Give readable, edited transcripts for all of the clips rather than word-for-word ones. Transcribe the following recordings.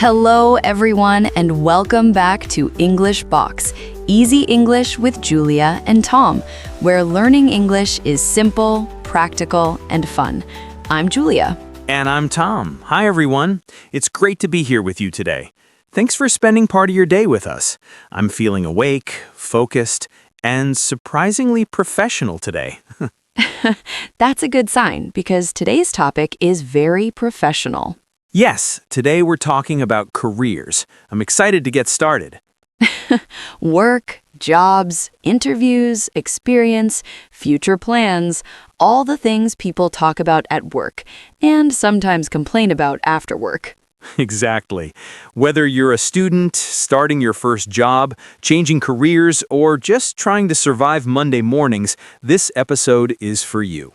Hello, everyone, and welcome back to English Box, Easy English with Julia and Tom, where learning English is simple, practical, and fun. I'm Julia. And I'm Tom. Hi, everyone. It's great to be here with you today. Thanks for spending part of your day with us. I'm feeling awake, focused, and surprisingly professional today. That's a good sign because today's topic is very professional. Yes, today we're talking about careers. I'm excited to get started. Work, jobs, interviews, experience, future plans, all the things people talk about at work and sometimes complain about after work. Exactly. Whether you're a student, starting your first job, changing careers, or just trying to survive Monday mornings, this episode is for you.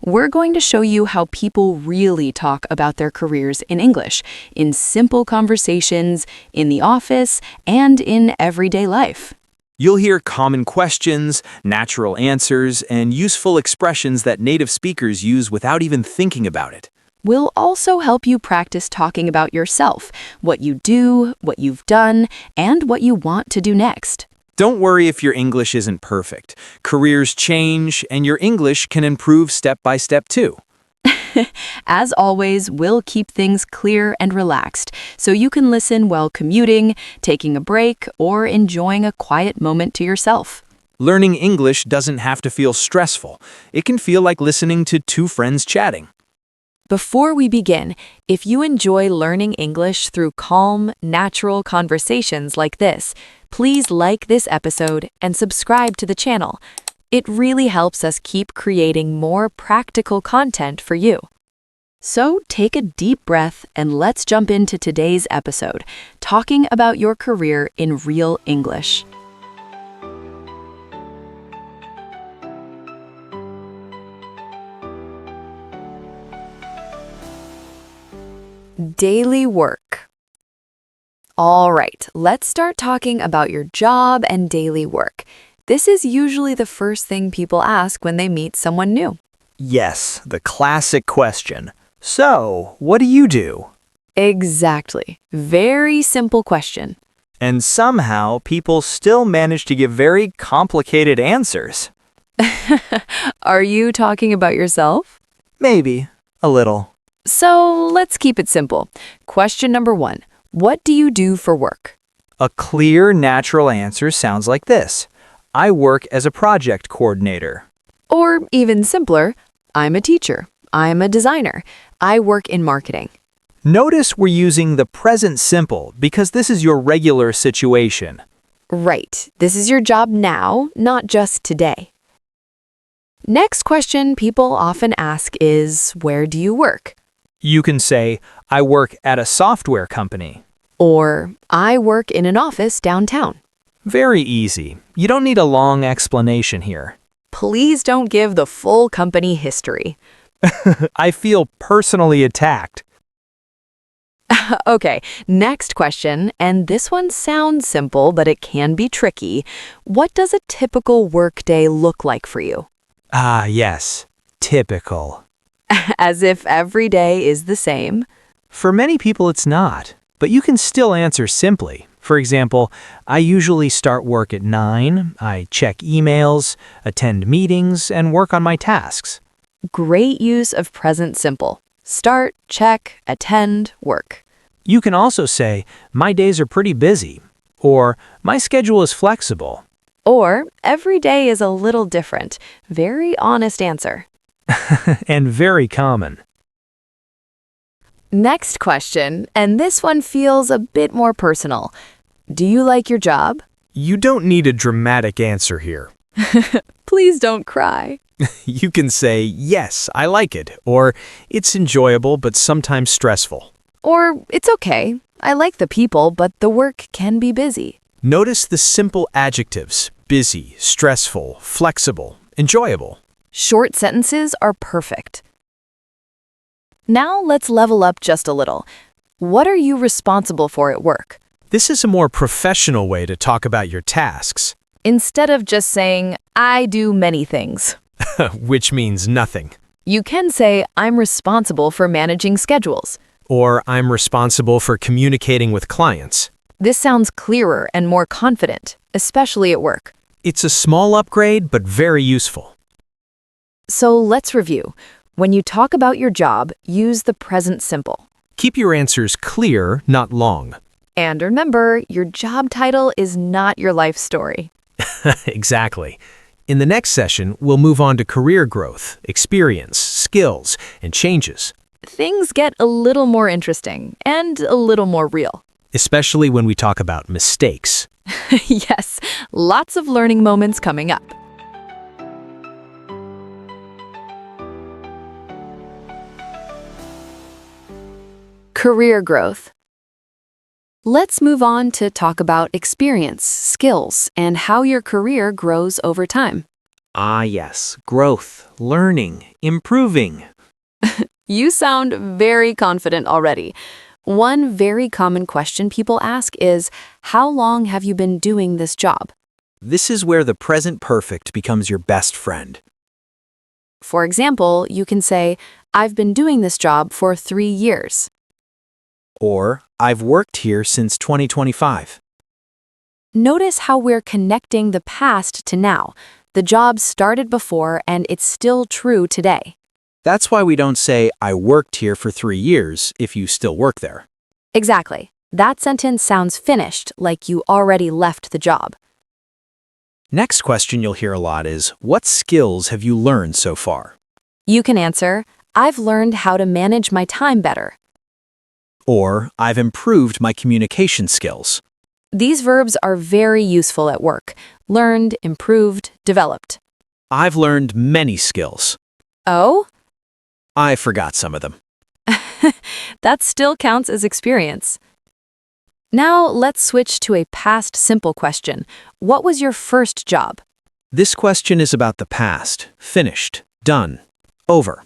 We're going to show you how people really talk about their careers in English, in simple conversations, in the office, and in everyday life. You'll hear common questions, natural answers, and useful expressions that native speakers use without even thinking about it. We'll also help you practice talking about yourself, what you do, what you've done, and what you want to do next. Don't worry if your English isn't perfect. Careers change, and your English can improve step by step too. As always, we'll keep things clear and relaxed, so you can listen while commuting, taking a break, or enjoying a quiet moment to yourself. Learning English doesn't have to feel stressful. It can feel like listening to two friends chatting. Before we begin, if you enjoy learning English through calm, natural conversations like this, please like this episode and subscribe to the channel. It really helps us keep creating more practical content for you. So take a deep breath and let's jump into today's episode, talking about your career in real English. Daily work. All right, let's start talking about your job and daily work. This is usually the first thing people ask when they meet someone new. Yes, the classic question. So, what do you do? Exactly. Very simple question. And somehow, people still manage to give very complicated answers. Are you talking about yourself? Maybe, a little. So let's keep it simple. Question number 1. What do you do for work? A clear, natural answer sounds like this. I work as a project coordinator. Or even simpler, I'm a teacher. I'm a designer. I work in marketing. Notice we're using the present simple because this is your regular situation. Right. This is your job now, not just today. Next question people often ask is, where do you work? You can say, I work at a software company. Or, I work in an office downtown. Very easy. You don't need a long explanation here. Please don't give the full company history. I feel personally attacked. Okay, next question, and this one sounds simple, but it can be tricky. What does a typical workday look like for you? Ah, yes. Typical. As if every day is the same. For many people, it's not, but you can still answer simply. For example, I usually start work at 9, I check emails, attend meetings, and work on my tasks. Great use of present simple. Start, check, attend, work. You can also say, my days are pretty busy, or my schedule is flexible. Or, every day is a little different. Very honest answer. And very common. Next question, and this one feels a bit more personal. Do you like your job? You don't need a dramatic answer here. Please don't cry. You can say, yes, I like it, or it's enjoyable but sometimes stressful. Or, it's okay. I like the people, but the work can be busy. Notice the simple adjectives, busy, stressful, flexible, enjoyable. Short sentences are perfect. Now let's level up just a little. What are you responsible for at work? This is a more professional way to talk about your tasks. Instead of just saying, I do many things. Which means nothing. You can say, I'm responsible for managing schedules. Or I'm responsible for communicating with clients. This sounds clearer and more confident, especially at work. It's a small upgrade, but very useful. So let's review. When you talk about your job, use the present simple. Keep your answers clear, not long. And remember, your job title is not your life story. Exactly. In the next session, we'll move on to career growth, experience, skills, and changes. Things get a little more interesting and a little more real. Especially when we talk about mistakes. Yes, lots of learning moments coming up. Career growth. Let's move on to talk about experience, skills, and how your career grows over time. Ah, yes. Growth, learning, improving. You sound very confident already. One very common question people ask is, how long have you been doing this job? This is where the present perfect becomes your best friend. For example, you can say, I've been doing this job for 3 years. Or, I've worked here since 2025. Notice how we're connecting the past to now. The job started before and it's still true today. That's why we don't say, I worked here for 3 years if you still work there. Exactly. That sentence sounds finished, like you already left the job. Next question you'll hear a lot is, what skills have you learned so far? You can answer, I've learned how to manage my time better. Or, I've improved my communication skills. These verbs are very useful at work. Learned, improved, developed. I've learned many skills. Oh? I forgot some of them. That still counts as experience. Now let's switch to a past simple question. What was your first job? This question is about the past, finished, done, over.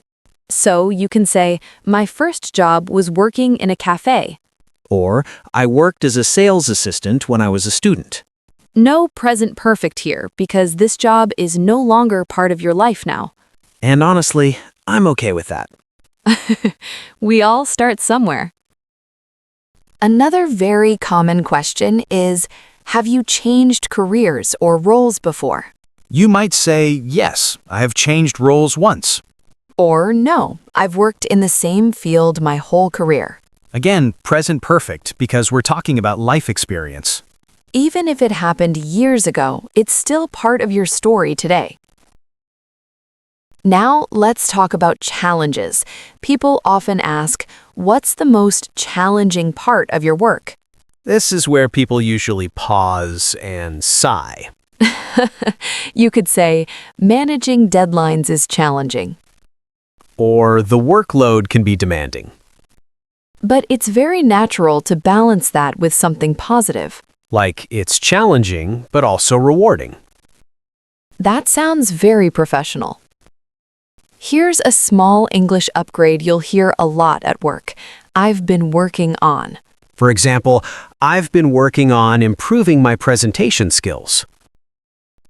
So you can say, my first job was working in a cafe. Or, I worked as a sales assistant when I was a student. No present perfect here because this job is no longer part of your life now. And honestly, I'm okay with that. We all start somewhere. Another very common question is, have you changed careers or roles before? You might say, yes, I have changed roles once. Or no, I've worked in the same field my whole career. Again, present perfect because we're talking about life experience. Even if it happened years ago, it's still part of your story today. Now let's talk about challenges. People often ask, what's the most challenging part of your work? This is where people usually pause and sigh. You could say, managing deadlines is challenging. Or the workload can be demanding. But it's very natural to balance that with something positive. Like it's challenging, but also rewarding. That sounds very professional. Here's a small English upgrade you'll hear a lot at work. I've been working on. For example, I've been working on improving my presentation skills.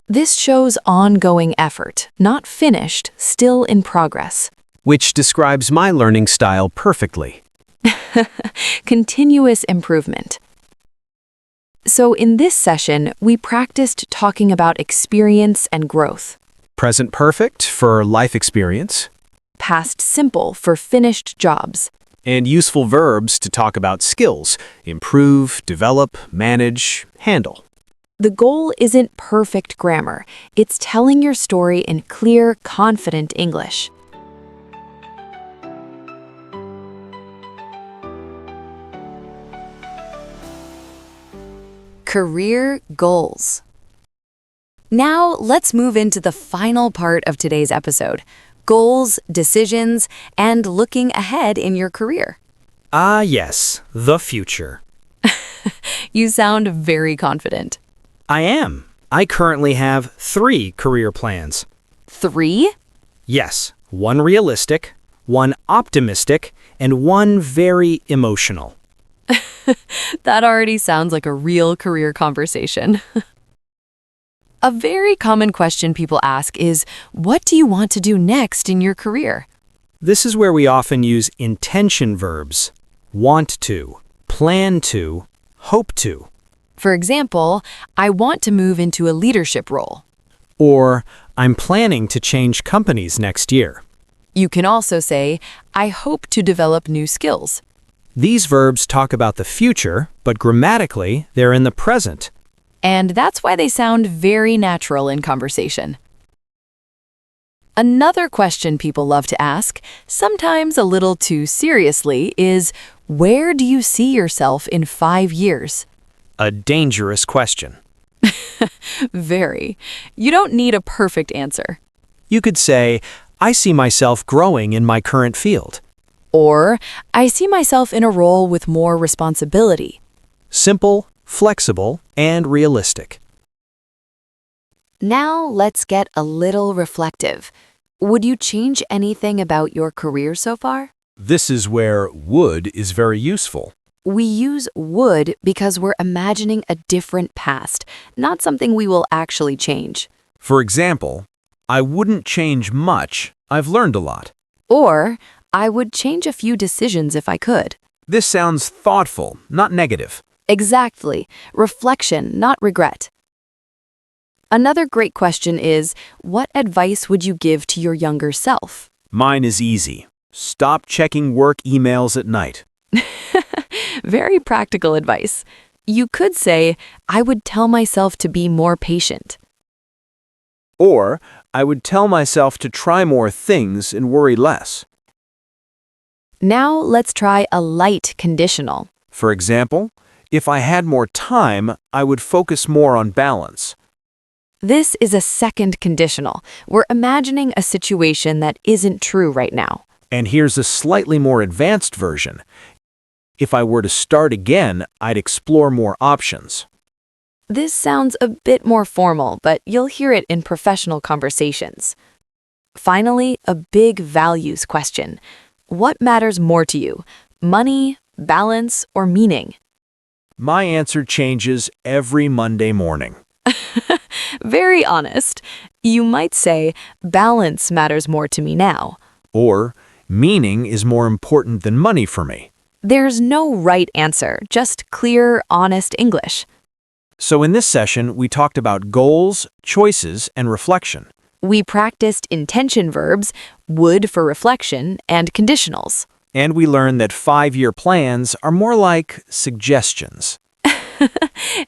This shows ongoing effort, not finished, still in progress. Which describes my learning style perfectly. Continuous improvement. So in this session, we practiced talking about experience and growth. Present perfect for life experience. Past simple for finished jobs. And useful verbs to talk about skills, improve, develop, manage, handle. The goal isn't perfect grammar. It's telling your story in clear, confident English. Career goals. Now, let's move into the final part of today's episode. Goals, decisions, and looking ahead in your career. Ah, yes, the future. You sound very confident. I am. I currently have 3 career plans. 3? Yes, 1 realistic, 1 optimistic, and 1 very emotional. That already sounds like a real career conversation. A very common question people ask is, what do you want to do next in your career? This is where we often use intention verbs. want to, plan to, hope to. For example, I want to move into a leadership role. Or, I'm planning to change companies next year. You can also say, I hope to develop new skills. These verbs talk about the future, but grammatically, they're in the present. And that's why they sound very natural in conversation. Another question people love to ask, sometimes a little too seriously, is where do you see yourself in 5 years? A dangerous question. Very. You don't need a perfect answer. You could say, I see myself growing in my current field. Or, I see myself in a role with more responsibility. Simple, flexible, and realistic. Now let's get a little reflective. Would you change anything about your career so far? This is where would is very useful. We use would because we're imagining a different past, not something we will actually change. For example, I wouldn't change much. I've learned a lot. Or, I would change a few decisions if I could. This sounds thoughtful, not negative. Exactly. Reflection, not regret. Another great question is, what advice would you give to your younger self? Mine is easy. Stop checking work emails at night. Very practical advice. You could say, I would tell myself to be more patient. Or, I would tell myself to try more things and worry less. Now let's try a light conditional. For example, if I had more time, I would focus more on balance. This is a second conditional. We're imagining a situation that isn't true right now. And here's a slightly more advanced version. If I were to start again, I'd explore more options. This sounds a bit more formal, but you'll hear it in professional conversations. Finally, a big values question. What matters more to you? Money, balance, or meaning? My answer changes every Monday morning. Very honest. You might say, balance matters more to me now. Or, meaning is more important than money for me. There's no right answer, just clear, honest English. So in this session, we talked about goals, choices, and reflection. We practiced intention verbs, would for reflection, and conditionals. And we learned that 5-year plans are more like suggestions.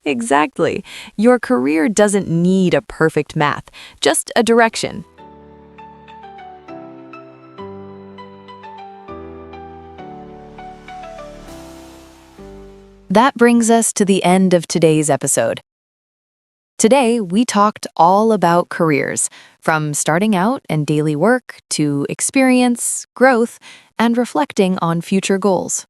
Exactly. Your career doesn't need a perfect math, just a direction. That brings us to the end of today's episode. Today, we talked all about careers, from starting out and daily work to experience, growth, and reflecting on future goals.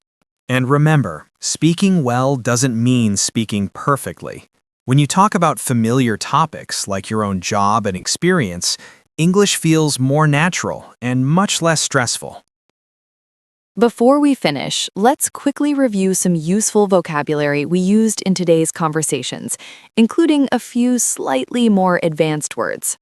And remember, speaking well doesn't mean speaking perfectly. When you talk about familiar topics like your own job and experience, English feels more natural and much less stressful. Before we finish, let's quickly review some useful vocabulary we used in today's conversations, including a few slightly more advanced words.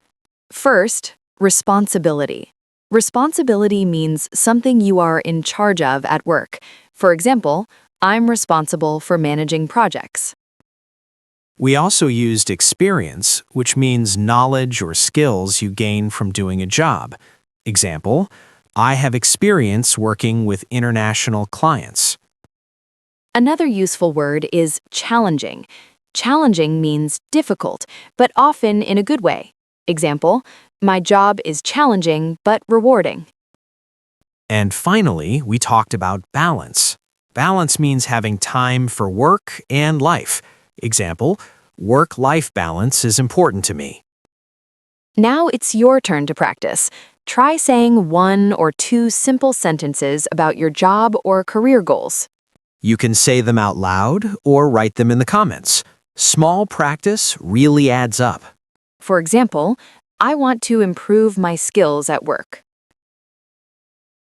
First, responsibility. Responsibility means something you are in charge of at work. For example, I'm responsible for managing projects. We also used experience, which means knowledge or skills you gain from doing a job. Example, I have experience working with international clients. Another useful word is challenging. Challenging means difficult, but often in a good way. Example, my job is challenging but rewarding. And finally, we talked about balance. Balance means having time for work and life. Example, work-life balance is important to me. Now it's your turn to practice. Try saying 1 or 2 simple sentences about your job or career goals. You can say them out loud or write them in the comments. Small practice really adds up. For example, I want to improve my skills at work.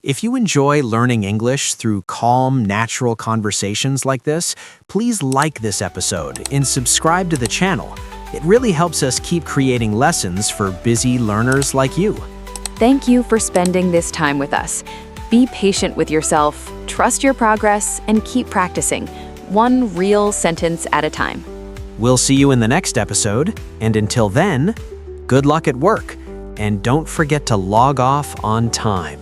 If you enjoy learning English through calm, natural conversations like this, please like this episode and subscribe to the channel. It really helps us keep creating lessons for busy learners like you. Thank you for spending this time with us. Be patient with yourself, trust your progress, and keep practicing, one real sentence at a time. We'll see you in the next episode, and until then, good luck at work, and don't forget to log off on time.